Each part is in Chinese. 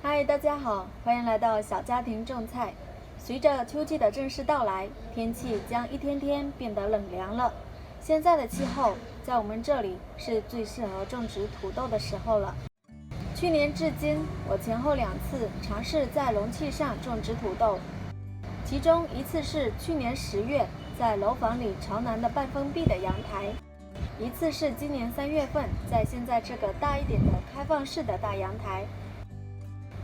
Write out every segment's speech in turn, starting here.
嗨，大家好，欢迎来到小家庭种菜。随着秋季的正式到来，天气将一天天变得冷凉了。现在的气候在我们这里是最适合种植土豆的时候了。去年至今，我前后2次尝试在容器上种植土豆，其中一次是去年10月在楼房里朝南的半封闭的阳台，一次是今年3月份在现在这个大一点的开放式的大阳台。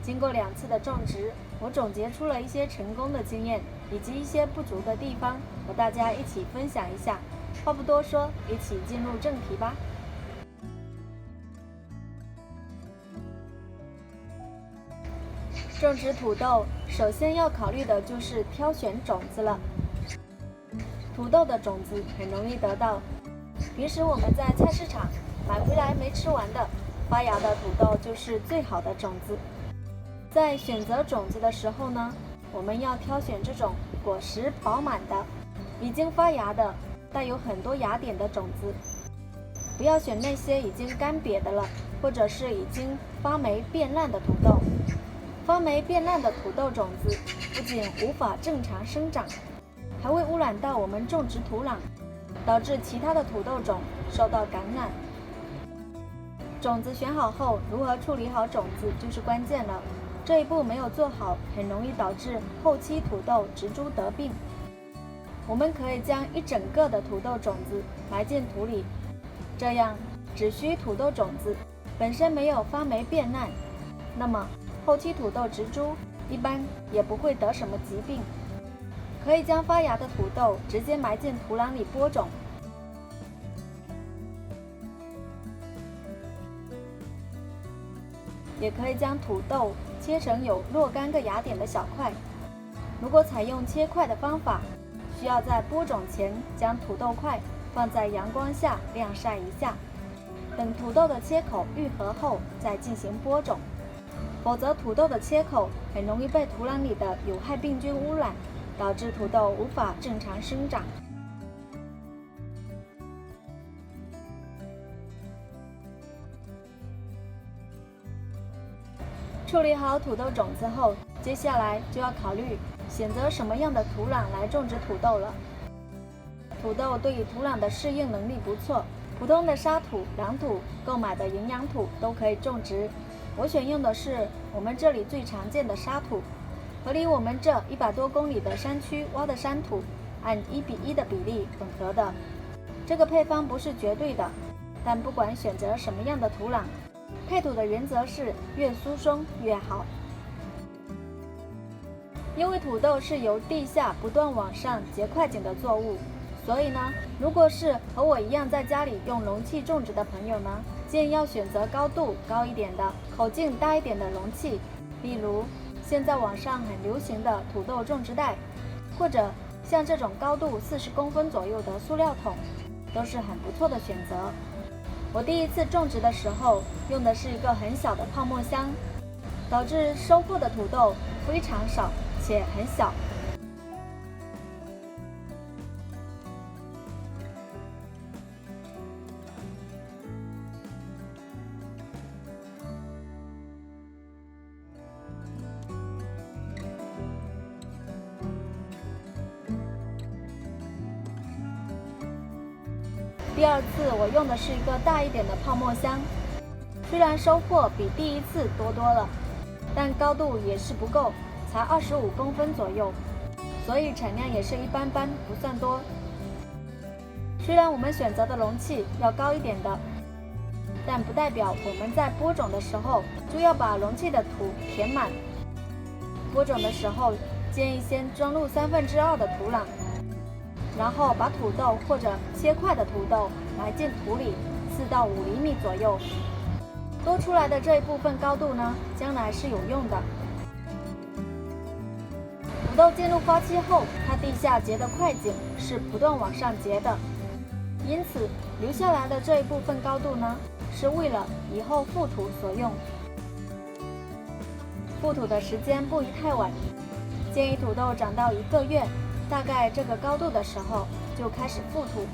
经过2次的种植，我总结出了一些成功的经验，以及一些不足的地方，和大家一起分享一下。话不多说，一起进入正题吧。种植土豆，首先要考虑的就是挑选种子了。土豆的种子很容易得到，平时我们在菜市场买回来没吃完的发芽的土豆就是最好的种子。在选择种子的时候呢，我们要挑选这种果实饱满的、已经发芽的、带有很多芽点的种子，不要选那些已经干瘪的了，或者是已经发霉变烂的土豆。发霉变烂的土豆种子不仅无法正常生长，还会污染到我们种植土壤，导致其他的土豆种受到感染。种子选好后，如何处理好种子就是关键了。这一步没有做好，很容易导致后期土豆植株得病。我们可以将一整个的土豆种子埋进土里，这样只需土豆种子本身没有发霉变烂，那么后期土豆植株一般也不会得什么疾病。可以将发芽的土豆直接埋进土壤里播种，也可以将土豆切成有若干个芽点的小块。如果采用切块的方法，需要在播种前将土豆块放在阳光下晾晒一下，等土豆的切口愈合后再进行播种。否则土豆的切口很容易被土壤里的有害病菌污染，导致土豆无法正常生长。处理好土豆种子后，接下来就要考虑选择什么样的土壤来种植土豆了。土豆对于土壤的适应能力不错，普通的沙土、壤土、购买的营养土都可以种植。我选用的是我们这里最常见的沙土，和离我们这100多公里的山区挖的山土按1:1的比例混合的。这个配方不是绝对的，但不管选择什么样的土壤，配土的原则是越疏松越好。因为土豆是由地下不断往上结块茎的作物，所以呢，如果是和我一样在家里用容器种植的朋友呢，建议要选择高度高一点的、口径大一点的容器，例如现在网上很流行的土豆种植袋，或者像这种高度40公分左右的塑料桶，都是很不错的选择。我第一次种植的时候用的是一个很小的泡沫箱，导致收获的土豆非常少且很小。第2次我用的是一个大一点的泡沫箱，虽然收获比第1次多了，但高度也是不够，才25公分左右，所以产量也是一般般，不算多。虽然我们选择的容器要高一点的，但不代表我们在播种的时候就要把容器的土填满。播种的时候建议先装入2/3的土壤，然后把土豆或者切块的土豆埋进土里4到5厘米左右。多出来的这一部分高度呢，将来是有用的。土豆进入花期后，它地下结的块茎是不断往上结的，因此留下来的这一部分高度呢，是为了以后覆土所用。覆土的时间不宜太晚，建议土豆长到1个月，大概这个高度的时候就开始覆土。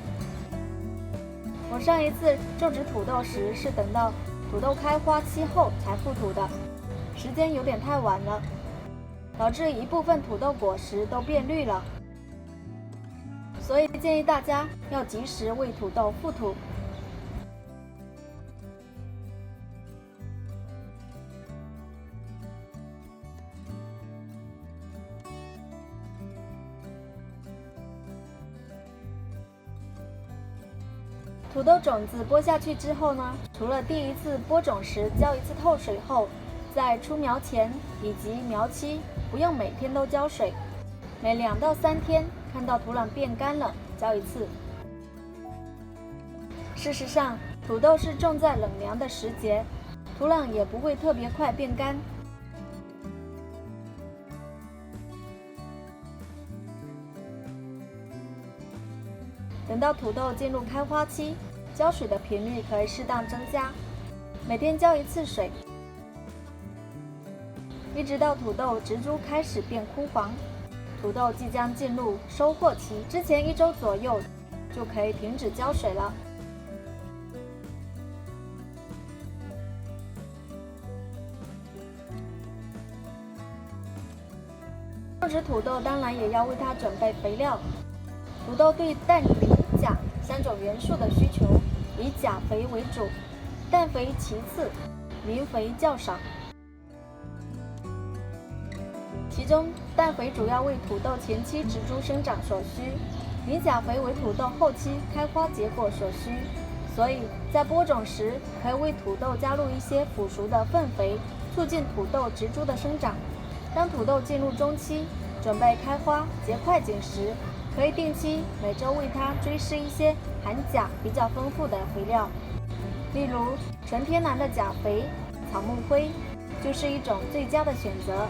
我上一次种植土豆时是等到土豆开花期后才覆土的，时间有点太晚了，导致一部分土豆果实都变绿了，所以建议大家要及时为土豆覆土。土豆种子播下去之后呢，除了第一次播种时浇一次透水后，在出苗前以及苗期不用每天都浇水，每2到3天看到土壤变干了浇一次。事实上，土豆是种在冷凉的时节，土壤也不会特别快变干。等到土豆进入开花期，浇水的频率可以适当增加，每天浇1次水，一直到土豆植株开始变枯黄，土豆即将进入收获期，之前1周左右就可以停止浇水了。种植土豆当然也要为它准备肥料。土豆对氮、磷、钾3种元素的需求以钾肥为主，氮肥其次，磷肥较少。其中氮肥主要为土豆前期植株生长所需，磷钾肥为土豆后期开花结果所需。所以在播种时可以为土豆加入一些腐熟的粪肥，促进土豆植株的生长。当土豆进入中期，准备开花结块茎时，可以定期每周为它追施一些含钾比较丰富的肥料，例如纯天然的钾肥、草木灰就是一种最佳的选择。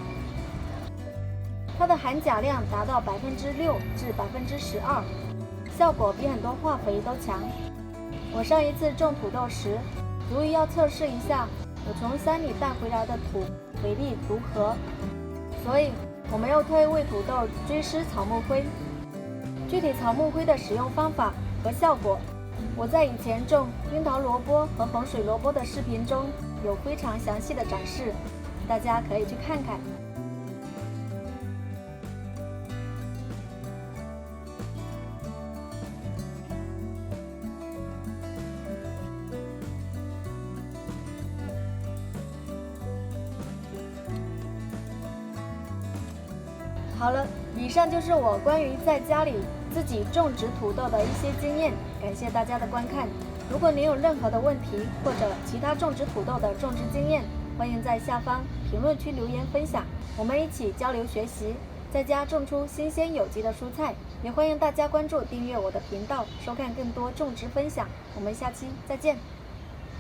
它的含钾量达到6%至12%，效果比很多化肥都强。我上一次种土豆时，主意要测试一下我从山里带回来的土肥力如何，所以我没有特意为土豆追施草木灰。具体草木灰的使用方法和效果，我在以前种樱桃萝卜和红水萝卜的视频中有非常详细的展示，大家可以去看看。好了，以上就是我关于在家里自己种植土豆的一些经验，感谢大家的观看。如果您有任何的问题或者其他种植土豆的种植经验，欢迎在下方评论区留言分享，我们一起交流学习，在家种出新鲜有机的蔬菜。也欢迎大家关注订阅我的频道，收看更多种植分享。我们下期再见。